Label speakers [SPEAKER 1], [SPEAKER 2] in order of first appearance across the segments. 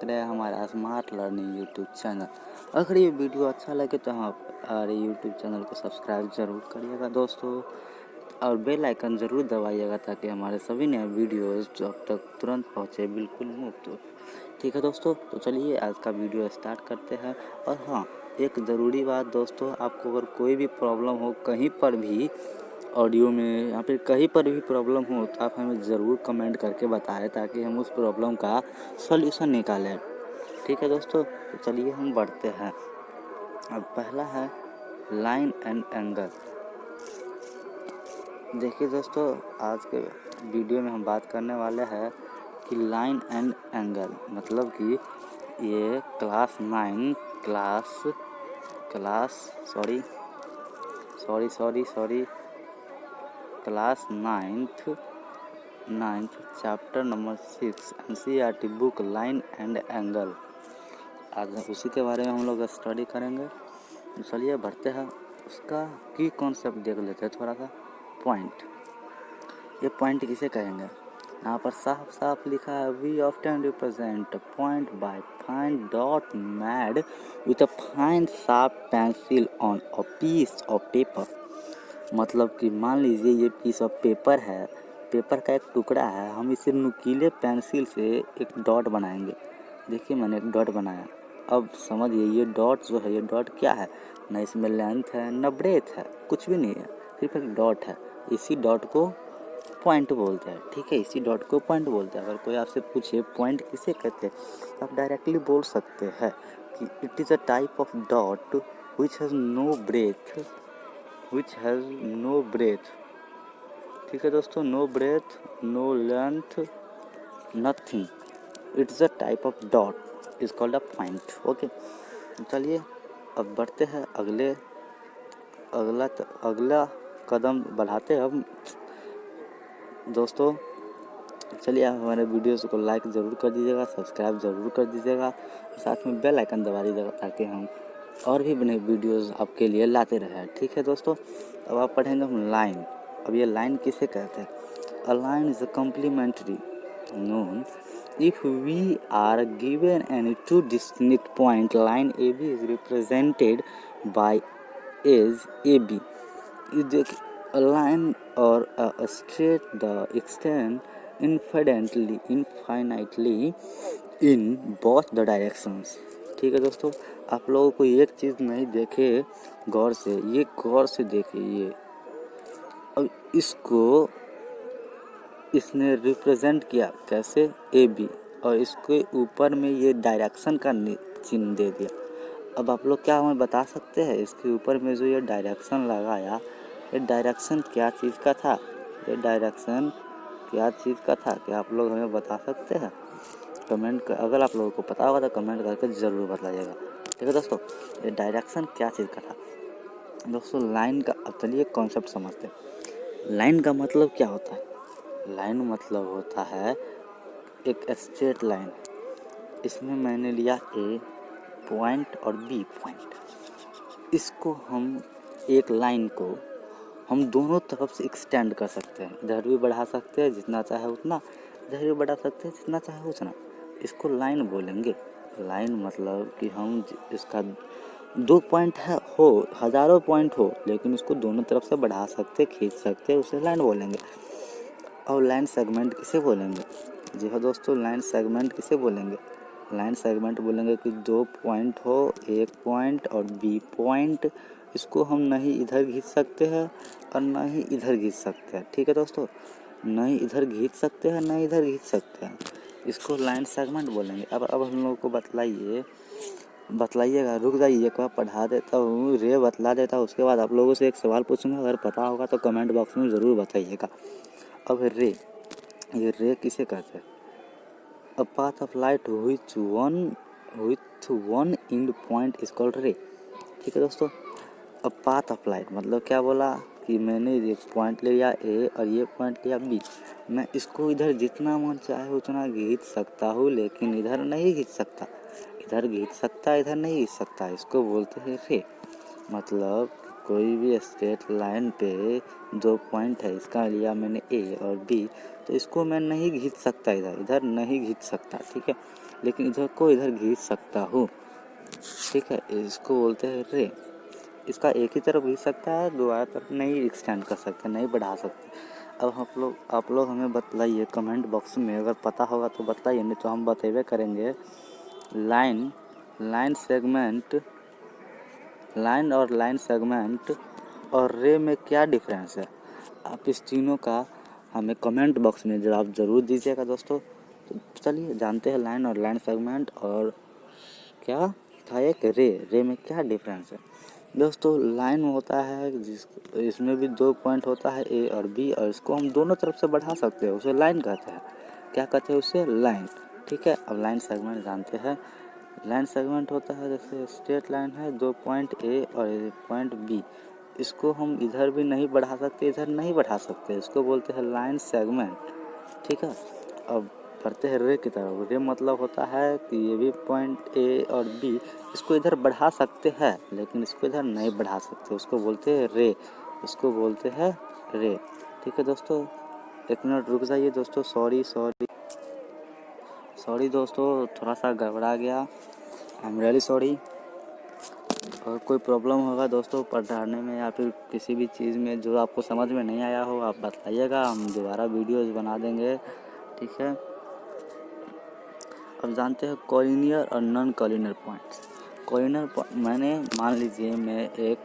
[SPEAKER 1] रहे हैं हमारा स्मार्ट लर्निंग यूट्यूब चैनल। अगर ये वीडियो अच्छा लगे तो हमारे यूट्यूब चैनल को सब्सक्राइब ज़रूर करिएगा दोस्तों, और बेल आइकन ज़रूर दबाइएगा ताकि हमारे सभी नए वीडियोज़ आप तक तुरंत पहुँचे बिल्कुल मुफ्त। ठीक है दोस्तों, तो चलिए आज का वीडियो स्टार्ट करते हैं। और हाँ, एक ज़रूरी बात दोस्तों, आपको अगर कोई भी प्रॉब्लम हो कहीं पर भी ऑडियो में या फिर कहीं पर भी प्रॉब्लम हो तो आप हमें ज़रूर कमेंट करके बताएं ताकि हम उस प्रॉब्लम का सॉल्यूशन निकालें। ठीक है दोस्तों, तो चलिए हम बढ़ते हैं। अब पहला है लाइन एंड एंगल। देखिए दोस्तों, आज के वीडियो में हम बात करने वाले हैं कि लाइन एंड एंगल मतलब कि ये class 9 class 9th chapter number 6 NCERT book line and angle, आज उसी के बारे में हम लोग स्टडी करेंगे। चलिए बढ़ते हैं, उसका की कॉन्सेप्ट देख लेते हैं थोड़ा सा। पॉइंट, ये पॉइंट किसे कहेंगे? यहाँ पर साफ साफ लिखा है, we often represent point by fine dot made with a fine sharp pencil on a piece of paper. मतलब कि मान लीजिए ये पीस ऑफ पेपर है, पेपर का एक टुकड़ा है, हम इसे नुकीले पेंसिल से एक डॉट बनाएंगे। देखिए मैंने एक डॉट बनाया। अब समझिए ये डॉट जो है, ये डॉट क्या है? न इसमें लेंथ है न ब्रेथ है, कुछ भी नहीं है, सिर्फ एक डॉट है। इसी डॉट को पॉइंट बोलते हैं। ठीक है, इसी डॉट को पॉइंट बोलते हैं। अगर कोई आपसे पूछे पॉइंट किसे कहते हैं, आप डायरेक्टली बोल सकते हैं कि it is a type of dot which has no breath. ठीक है दोस्तों, no breath, no length, nothing, it's a type of dot is called a point. Okay, चलिए अब बढ़ते हैं अगला कदम बढ़ाते हैं हम दोस्तों। चलिए आप हमारे वीडियोस को लाइक ज़रूर कर दीजिएगा, सब्सक्राइब ज़रूर कर दीजिएगा, साथ में बेल आइकन दबा दीजिएगा ताकि हम और भी बने वीडियोस आपके लिए लाते रहें। ठीक है दोस्तों, अब आप पढ़ेंगे हम लाइन। अब ये लाइन किसे कहते हैं? A line is a complementary known if we are given any two distinct point. Line A B is represented by as A B. A line or a straight the extend infinitely in both the directions। ठीक है दोस्तों, आप लोगों को एक चीज़ नहीं देखे गौर से, ये गौर से देखिए। ये अब इसने रिप्रेजेंट किया कैसे? ए बी, और इसके ऊपर में ये डायरेक्शन का चिन्ह दे दिया। अब आप लोग क्या हमें बता सकते हैं, इसके ऊपर में जो ये डायरेक्शन लगाया, ये डायरेक्शन क्या चीज़ का था? क्या आप लोग हमें बता सकते हैं? अगर आप लोगों को पता होगा तो कमेंट करके ज़रूर बताइएगा। ठीक है दोस्तों, ये डायरेक्शन क्या चीज़ का था दोस्तों? लाइन का। अब चलिए कॉन्सेप्ट समझते हैं। लाइन का मतलब क्या होता है? लाइन मतलब होता है एक स्ट्रेट लाइन। इसमें मैंने लिया ए पॉइंट और बी पॉइंट। इसको हम एक लाइन को हम दोनों तरफ से एक्सटेंड कर सकते हैं। इधर भी बढ़ा सकते हैं जितना चाहे उतना, इधर भी बढ़ा सकते हैं जितना चाहे उतना। इसको लाइन बोलेंगे। लाइन मतलब कि हम इसका 2 पॉइंट हो, हज़ारों पॉइंट हो, लेकिन उसको दोनों तरफ से बढ़ा सकते, खींच सकते, उसे लाइन बोलेंगे। और लाइन सेगमेंट किसे बोलेंगे? जी हाँ दोस्तों, लाइन सेगमेंट किसे बोलेंगे? लाइन सेगमेंट बोलेंगे कि 2 पॉइंट हो, एक पॉइंट और बी पॉइंट, इसको हम नहीं इधर खींच सकते हैं और ना ही इधर खींच सकते हैं। ठीक है दोस्तों, नहीं इधर खींच सकते हैं ना इधर खींच सकते हैं, इसको लाइन सेगमेंट बोलेंगे। अब हम लोगों को बतलाइएगा, रुक जाइए, एक बार पढ़ा देता हूँ, रे बतला देता हूँ, उसके बाद आप लोगों से एक सवाल पूछूंगा, अगर पता होगा तो कमेंट बॉक्स में ज़रूर बताइएगा। अब रे, ये रे किसे कहते हैं? A path of light with one and point is called रे। ठीक है दोस्तों, अ पाथ ऑफ लाइट मतलब क्या बोला कि मैंने एक पॉइंट लिया ए और ये पॉइंट लिया बी, मैं इसको इधर जितना मन चाहे उतना खींच सकता हूँ, लेकिन इधर नहीं खींच सकता। इधर खींच सकता, इधर नहीं खींच सकता, इसको बोलते हैं रे। मतलब कोई भी स्ट्रेट लाइन पे जो पॉइंट है, इसका लिया मैंने ए और बी, तो इसको मैं नहीं खींच सकता, इधर नहीं खींच सकता, ठीक है, लेकिन इधर को इधर खींच सकता हूँ, ठीक है। इसको बोलते हैं रे। इसका एक ही तरफ खींच सकता है, दोबारा तरफ नहीं एक्सटेंड कर सकते, नहीं बढ़ा सकते। अब आप लोग हमें बतलाइए कमेंट बॉक्स में, अगर पता होगा तो बताइए, नहीं तो हम बतेबे करेंगे। लाइन सेगमेंट, लाइन और लाइन सेगमेंट और रे में क्या डिफरेंस है, आप इस तीनों का हमें कमेंट बॉक्स में जवाब ज़रूर दीजिएगा दोस्तों। तो चलिए जानते हैं लाइन और लाइन सेगमेंट और क्या था एक रे में क्या डिफरेंस है। दोस्तों लाइन होता है इसमें भी दो पॉइंट होता है ए और बी, और इसको हम दोनों तरफ से बढ़ा सकते हैं, उसे लाइन कहते हैं। क्या कहते हैं उसे? लाइन, ठीक है। अब लाइन सेगमेंट जानते हैं। लाइन सेगमेंट होता है जैसे स्ट्रेट लाइन है, दो पॉइंट ए और पॉइंट बी, इसको हम इधर भी नहीं बढ़ा सकते, इधर नहीं बढ़ा सकते, इसको बोलते हैं लाइन सेगमेंट, ठीक है। अब बढ़ते हैं रे की तरफ। रे मतलब होता है कि ये भी पॉइंट ए और बी, इसको इधर बढ़ा सकते हैं लेकिन इसको इधर नहीं बढ़ा सकते, उसको बोलते हैं रे, उसको बोलते हैं रे, ठीक है दोस्तों। एक मिनट रुक जाइए दोस्तों, सॉरी दोस्तों, थोड़ा सा गड़बड़ा गया, आई एम रियली सॉरी। और कोई प्रॉब्लम होगा दोस्तों पढ़ाने में या फिर किसी भी चीज़ में जो आपको समझ में नहीं आया हो, आप बताइएगा, हम दोबारा वीडियोज़ बना देंगे, ठीक है। अब जानते हैं कॉलिनियर और नॉन कॉलिनियर पॉइंट्स। मैंने मान लीजिए मैं एक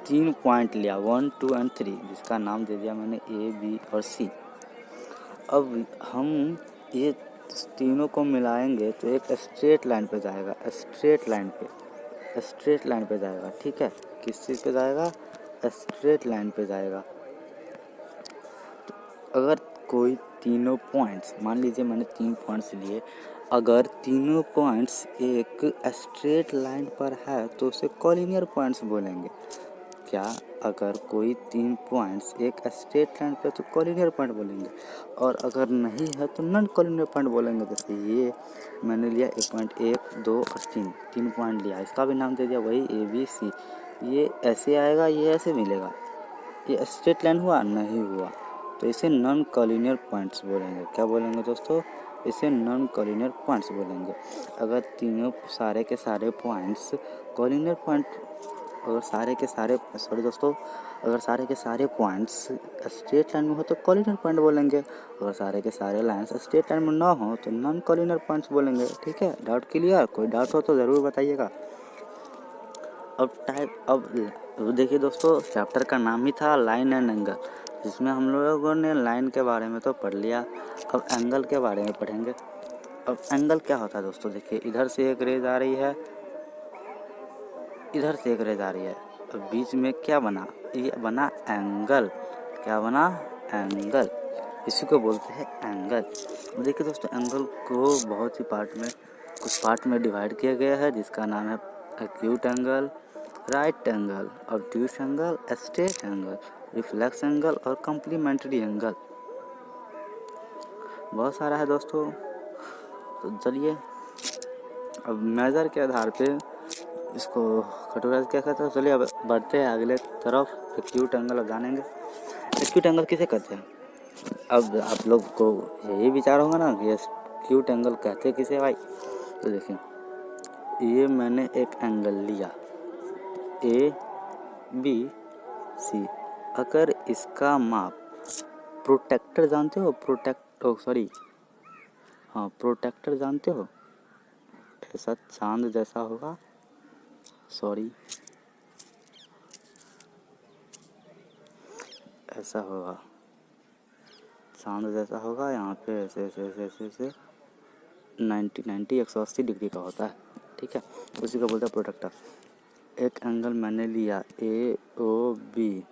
[SPEAKER 1] 3 पॉइंट लिया, 1 2 एंड 3, जिसका नाम दे दिया मैंने ए बी और सी। अब हम ये तीनों को मिलाएंगे तो एक स्ट्रेट लाइन पे जाएगा, स्ट्रेट लाइन पे जाएगा, ठीक है। किस चीज़ पे जाएगा? स्ट्रेट लाइन पे जाएगा। अगर कोई तीनों पॉइंट्स, मान लीजिए मैंने 3 पॉइंट्स लिए, अगर तीनों पॉइंट्स एक स्ट्रेट लाइन पर है तो उसे कॉलिनियर पॉइंट्स बोलेंगे। क्या? अगर कोई 3 पॉइंट्स एक स्ट्रेट लाइन पर तो कॉलिनियर पॉइंट बोलेंगे, और अगर नहीं है तो नॉन कॉलिनियर पॉइंट बोलेंगे। जैसे ये मैंने लिया 1.1 2 और 3 पॉइंट लिया, इसका भी नाम दे दिया वही ए बी सी। ये ऐसे आएगा, ये ऐसे मिलेगा, ये स्ट्रेट लाइन हुआ? नहीं हुआ, तो इसे नॉन कॉलिनियर पॉइंट्स बोलेंगे। क्या बोलेंगे दोस्तों? इसे नॉन कॉलिनियर पॉइंट्स बोलेंगे। अगर तीनों सारे के सारे पॉइंट्स कॉलिनियर पॉइंट, अगर सारे के सारे पॉइंट्स स्ट्रेट लाइन में हो तो कॉलिनियर पॉइंट बोलेंगे, अगर सारे के सारे लाइन्स स्ट्रेट लाइन में ना हो तो नॉन कॉलिनियर पॉइंट्स बोलेंगे, ठीक है। Doubt clear? कोई डाउट हो तो ज़रूर बताइएगा। अब देखिए दोस्तों, चैप्टर का नाम ही था लाइन एंड एंगल, जिसमें हम लोगों ने लाइन के बारे में तो पढ़ लिया, अब एंगल के बारे में पढ़ेंगे। अब एंगल क्या होता है दोस्तों? देखिए, इधर से एक रेज आ रही है, इधर से एक रेज आ रही है, अब बीच में क्या बना? ये बना एंगल। क्या बना? एंगल। इसी को बोलते हैं एंगल। देखिए दोस्तों, एंगल को बहुत ही कुछ पार्ट में डिवाइड किया गया है, जिसका नाम है acute angle, right angle, obtuse angle, straight angle, reflex angle और कॉम्प्लीमेंट्री एंगल। बहुत सारा है दोस्तों। तो चलिए, अब मेजर के आधार पे इसको कैटेगराइज क्या कहते हैं। चलिए अब बढ़ते हैं अगले तरफ। एक्यूट एंगल अब जानेंगे। एक्यूट एंगल किसे कहते हैं? अब आप लोग को यही विचार होगा ना कि एक्यूट एंगल कहते किसे भाई। तो देखिए, ये मैंने एक एंगल लिया ए बी सी, अगर इसका माप, प्रोटेक्टर जानते हो? प्रोटेक्टर जानते हो? ऐसा चांद जैसा होगा, ऐसा होगा, चांद जैसा होगा, यहाँ पे ऐसे 90 180 डिग्री का होता है, ठीक है। उसी को बोलते हैं प्रोटेक्टर। एक एंगल मैंने लिया ए ओ बी,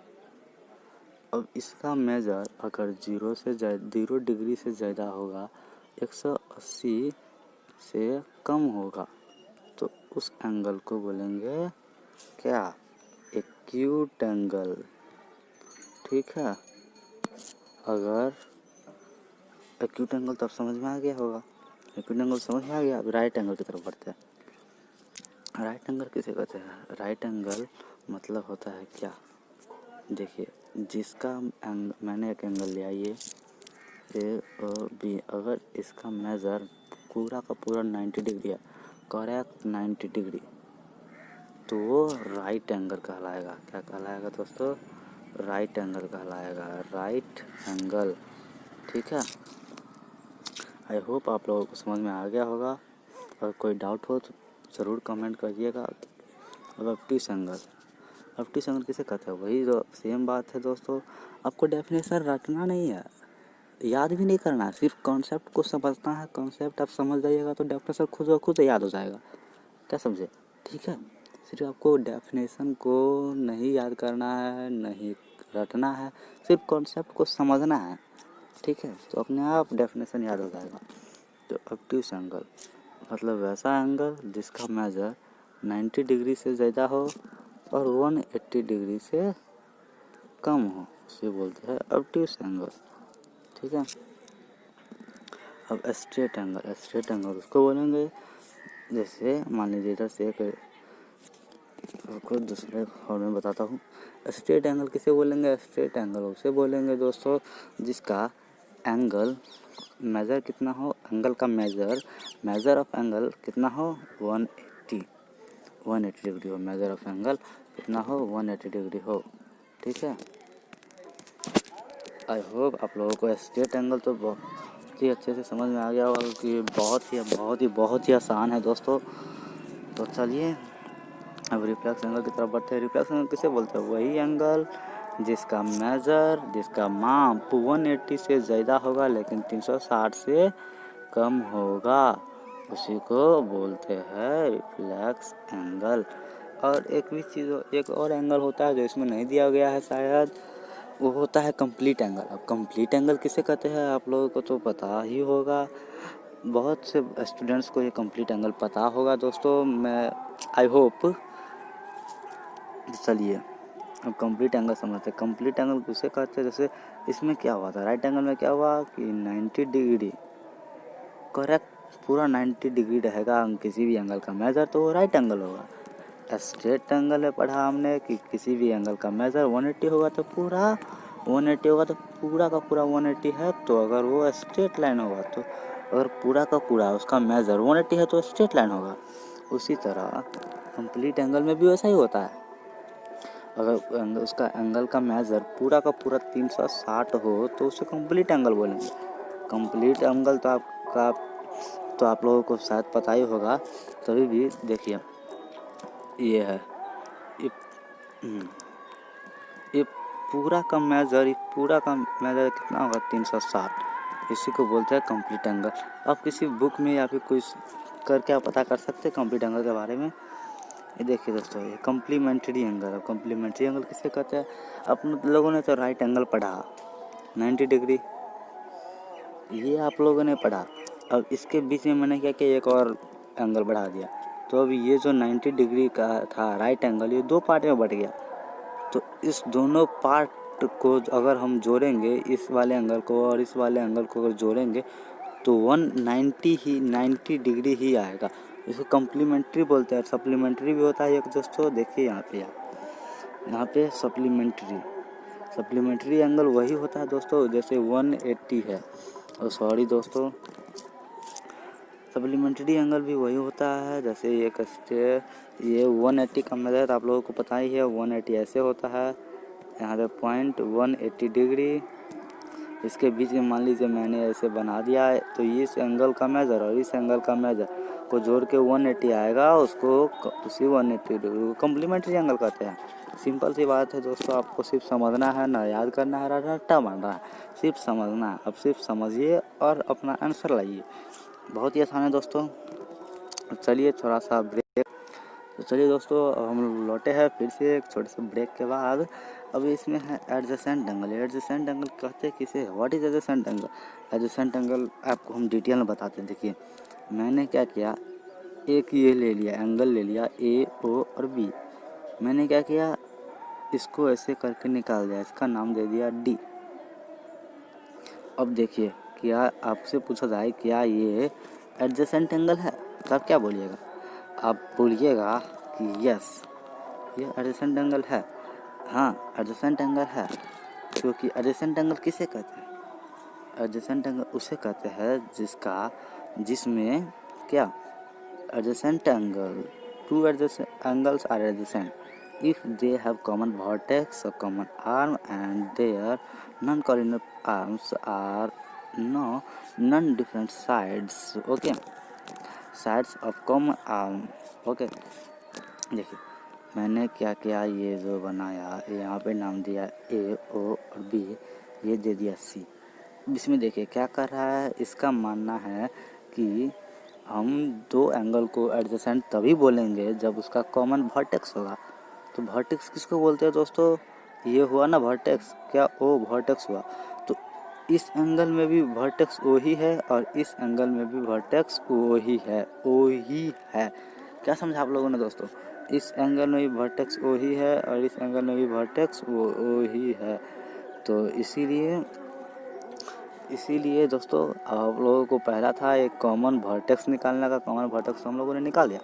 [SPEAKER 1] अब इसका मेजर अगर 0 डिग्री से ज़्यादा होगा, 180 से कम होगा, तो उस एंगल को बोलेंगे क्या? एक्यूट एंगल, ठीक है। अगर एक्यूट एंगल तब समझ में आ गया होगा, एक्यूट एंगल समझ में आ गया। अब राइट एंगल की तरफ बढ़ते हैं। राइट एंगल किसे कहते हैं? राइट एंगल मतलब होता है क्या, देखिए जिसका मैंने एक एंगल लिया ये ए और बी, अगर इसका मेज़र पूरा का पूरा 90 डिग्री है, करेक्ट 90 डिग्री, तो वो राइट एंगल कहलाएगा। क्या कहलाएगा दोस्तों? राइट एंगल कहलाएगा, राइट एंगल। ठीक है, आई होप आप लोगों को समझ में आ गया होगा। और कोई डाउट हो तो ज़रूर कमेंट करिएगा। अब ऑब्ट्यूस एंगल, ऑब्ट्यूस एंगल किसे कहते हैं? वही तो सेम बात है दोस्तों, आपको डेफिनेशन रटना नहीं है, याद भी नहीं करना है, सिर्फ कॉन्सेप्ट को समझना है। कॉन्सेप्ट आप समझ जाइएगा तो डेफिनेशन खुद ब खुद याद हो जाएगा। क्या समझे? ठीक है, सिर्फ आपको डेफिनेशन को नहीं याद करना है, नहीं रटना है, सिर्फ कॉन्सेप्ट को समझना है। ठीक है, तो अपने आप डेफिनेशन याद हो जाएगा। तो ऑब्ट्यूस एंगल मतलब वैसा एंगल जिसका मेजर 90 डिग्री से ज़्यादा हो और 180 डिग्री से कम हो, उसे बोलते हैं ऑब्ट्यूस एंगल। ठीक है, अब स्ट्रेट एंगल, स्ट्रेट एंगल उसको बोलेंगे, जैसे मान लीजिए इधर से एक को दूसरे फॉर्म में बताता हूँ। स्ट्रेट एंगल किसे बोलेंगे? स्ट्रेट एंगल उसे बोलेंगे दोस्तों जिसका एंगल मेज़र कितना हो, एंगल का मेज़र ऑफ एंगल कितना हो, 180 डिग्री हो। मेज़र ऑफ एंगल कितना हो, 180 डिग्री हो। ठीक है, आई होप आप लोगों को स्ट्रेट एंगल तो बहुत ही अच्छे से समझ में आ गया होगा कि बहुत ही आसान है दोस्तों। तो चलिए अब रिफ्लेक्स एंगल की तरफ बढ़ते हैं। रिफ्लेक्स एंगल किसे बोलते हैं? वही एंगल जिसका माप 180 से ज़्यादा होगा लेकिन 360 से कम होगा, उसी को बोलते हैं रिफ्लेक्स एंगल। और एक और एंगल होता है जो इसमें नहीं दिया गया है शायद, वो होता है कंप्लीट एंगल। अब कंप्लीट एंगल किसे कहते हैं आप लोगों को तो पता ही होगा, बहुत से स्टूडेंट्स को ये कंप्लीट एंगल पता होगा दोस्तों, मैं आई होप। चलिए अब कंप्लीट एंगल समझते हैं। कंप्लीट एंगल किसे कहते हैं? जैसे इसमें क्या हुआ था, राइट एंगल में क्या हुआ कि 90 डिग्री करेक्ट पूरा 90 डिग्री रहेगा किसी भी एंगल का मेजर, तो वो राइट एंगल होगा। स्ट्रेट एंगल में पढ़ा हमने कि किसी भी एंगल का मेजर 180 होगा तो पूरा 180 होगा, तो पूरा का पूरा 180 है तो अगर वो स्ट्रेट लाइन होगा, तो अगर पूरा का पूरा उसका मेजर 180 है तो स्ट्रेट लाइन होगा। उसी तरह कंप्लीट एंगल में भी वैसा ही होता है। अगर उसका एंगल का मेजर पूरा का पूरा 360 हो तो उसे कंप्लीट एंगल बोलेंगे। कंप्लीट एंगल तो आप लोगों को शायद पता ही होगा, तभी भी देखिए ये है, ये पूरा का मेजर कितना होगा, 360, इसी को बोलते हैं कंप्लीट एंगल। आप किसी बुक में या फिर कुछ करके आप पता कर सकते हैं कंप्लीट एंगल के बारे में। ये देखिए दोस्तों, ये कम्प्लीमेंट्री एंगल। अब कम्प्लीमेंट्री एंगल किसे कहते हैं? आप लोगों ने तो राइट एंगल पढ़ा 90 डिग्री, ये आप लोगों ने पढ़ा। अब इसके बीच में मैंने क्या किया, एक और एंगल बढ़ा दिया, तो अब ये जो 90 डिग्री का था राइट एंगल, ये दो पार्ट में बढ़ गया। तो इस दोनों पार्ट को अगर हम जोड़ेंगे, इस वाले एंगल को और इस वाले एंगल को अगर जोड़ेंगे तो 90 डिग्री ही आएगा। इसको कम्प्लीमेंट्री बोलते हैं। सप्लीमेंट्री भी होता है एक दोस्तों, देखिए यहाँ पे सप्लीमेंट्री एंगल वही होता है दोस्तों जैसे 180 है, और सॉरी दोस्तों, सप्लीमेंट्री एंगल भी वही होता है जैसे ये 180 का मेजर आप लोगों को पता ही है, 180 ऐसे होता है, यहाँ पे पॉइंट 180 डिग्री, इसके बीच में मान लीजिए मैंने ऐसे बना दिया है, तो इस एंगल का मेजर और इस एंगल का मेजर को जोड़ के 180 आएगा, उसको उसी 180 डिग्री को कम्प्लीमेंट्री एंगल कहते हैं। सिंपल सी बात है दोस्तों, आपको सिर्फ समझना है, ना याद करना है, रट्टा मारना है, सिर्फ समझना है। अब सिर्फ समझिए और अपना आंसर लाइए, बहुत ही आसान है दोस्तों। चलिए थोड़ा सा ब्रेक। तो चलिए दोस्तों हम लौटे हैं फिर से एक छोटे से ब्रेक के बाद। अब इसमें है एडजेसेंट एंगल। एडजेसेंट एंगल कहते हैं किसे? What is adjacent angle? Adjacent angle आपको हम डिटेल में बताते हैं। देखिए मैंने क्या किया, एक ये ले लिया, एंगल ले लिया ए, ओ और बी। मैंने क्या किया, इसको ऐसे करके निकाल दिया, इसका नाम दे दिया डी। अब देखिए, क्या आपसे पूछा जाए क्या ये एडजेसेंट एंगल है, तो आप क्या बोलिएगा? आप बोलिएगा कि यस ये एडजेसेंट एंगल है। हाँ एडजेसेंट एंगल है, क्योंकि एडजेसेंट एंगल किसे कहते हैं? एडजेसेंट एंगल उसे कहते हैं जिसमें क्या adjacent angle, two adjacent angles are adjacent if they have common vertex or common arm and their non-coordinate arms are no non-different sides. Okay, sides of common arm. Okay, देखिए मैंने क्या किया, ये जो बनाया यहाँ पे नाम दिया ए ओ और बी, ये दे दिया सी। इसमें देखिए क्या कर रहा है, इसका मानना है कि हम दो एंगल को एडजेसेंट तभी बोलेंगे जब उसका कॉमन वर्टेक्स होगा। तो वर्टेक्स किसको बोलते हैं दोस्तों? ये हुआ ना वर्टेक्स, क्या ओ वर्टेक्स हुआ। तो इस एंगल में भी वर्टेक्स ओ ही है और इस एंगल में भी वर्टेक्स ओ ही है। क्या समझा आप लोगों ने दोस्तों? इस एंगल में भी वर्टेक्स ओ ही है और इस एंगल में भी वर्टेक्स ओ ही है। तो इसीलिए दोस्तों आप लोगों को पहला था एक कॉमन वर्टेक्स निकालने का, कॉमन वर्टेक्स हम लोगों ने निकाल दिया।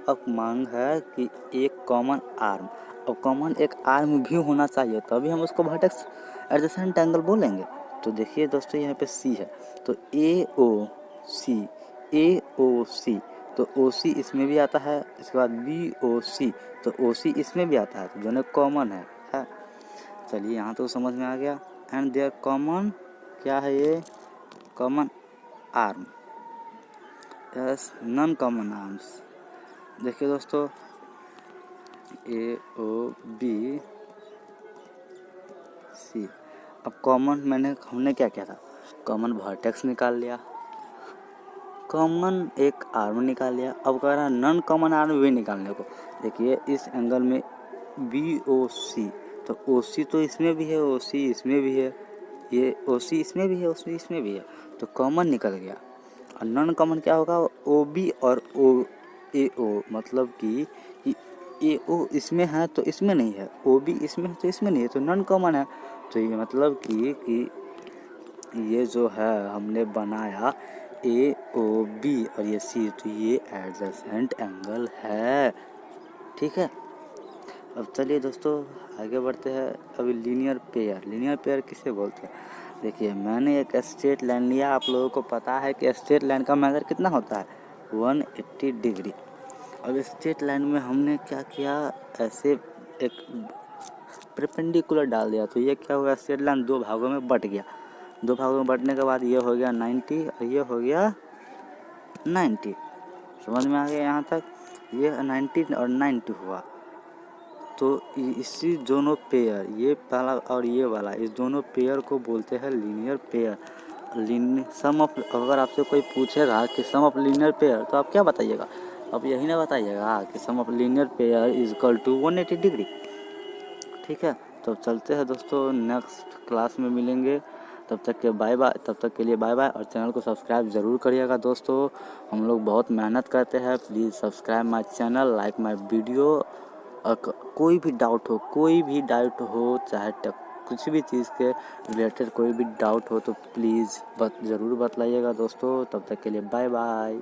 [SPEAKER 1] अब मांग है कि एक कॉमन आर्म, अब कॉमन एक आर्म भी होना चाहिए तभी हम उसको वर्टेक्स एडजेसेंट एंगल बोलेंगे। तो देखिए दोस्तों यहाँ पे सी है, तो ए ओ सी, तो ओ सी इसमें भी आता है। इसके बाद बी ओ सी, तो ओ सी इसमें भी आता है, तो दोनों कॉमन है। चलिए यहाँ तो समझ में आ गया। एंड देयर कॉमन क्या है, ये common arm, yes non common arms. देखिए दोस्तों ए ओ बी सी, अब कॉमन हमने क्या किया था, कॉमन वर्टेक्स निकाल लिया, कॉमन एक आर्म निकाल लिया। अब कह रहा है नॉन कॉमन आर्म भी निकालने को। देखिए इस एंगल में बी ओ सी, तो ओ सी तो इसमें भी है, ओ सी इसमें भी है, ये ओ सी इसमें भी है, ओ सी इसमें भी है, तो कॉमन निकल गया। और नॉन कॉमन क्या होगा, ओ बी और ओ ए ओ, मतलब कि ए ओ इसमें है तो इसमें नहीं है, ओ बी इसमें है तो इसमें नहीं है, तो नॉन कॉमन है। तो ये मतलब कि ये जो है हमने बनाया ए ओ बी और ये सी, तो ये एडजेसेंट एंगल है। ठीक है, अब चलिए दोस्तों आगे बढ़ते हैं। अभी लीनियर पेयर किसे बोलते हैं? देखिए मैंने एक स्ट्रेट लाइन लिया, आप लोगों को पता है कि स्ट्रेट लाइन का मेजर कितना होता है, 180 डिग्री। अब स्ट्रेट लाइन में हमने क्या किया, ऐसे एक परपेंडिकुलर डाल दिया, तो ये क्या हुआ, स्ट्रेट लाइन दो भागों में बट गया। दो भागों में बटने के बाद ये हो गया 90 और ये हो गया 90। समझ में आ गया यहाँ तक? ये 90 और 90 हुआ। तो इसी दोनों पेयर, ये पहला और ये वाला, इस दोनों पेयर को बोलते हैं लीनियर पेयर। सम ऑफ, अगर आपसे कोई पूछेगा कि सम ऑफ लीनियर पेयर, तो आप क्या बताइएगा? आप यही ना बताइएगा कि sum of linear pair is equal to 180 degree. ठीक है, तो चलते हैं दोस्तों, नेक्स्ट क्लास में मिलेंगे। तब तक के बाय बाय, तब तक के लिए बाय बाय, और चैनल को सब्सक्राइब ज़रूर करिएगा दोस्तों। हम लोग बहुत मेहनत करते हैं, please subscribe my channel, like my video. और कोई भी डाउट हो चाहे कुछ भी चीज़ के रिलेटेड कोई भी डाउट हो तो प्लीज़ ज़रूर बतलाइएगा दोस्तों। तब तक के लिए बाय बाय।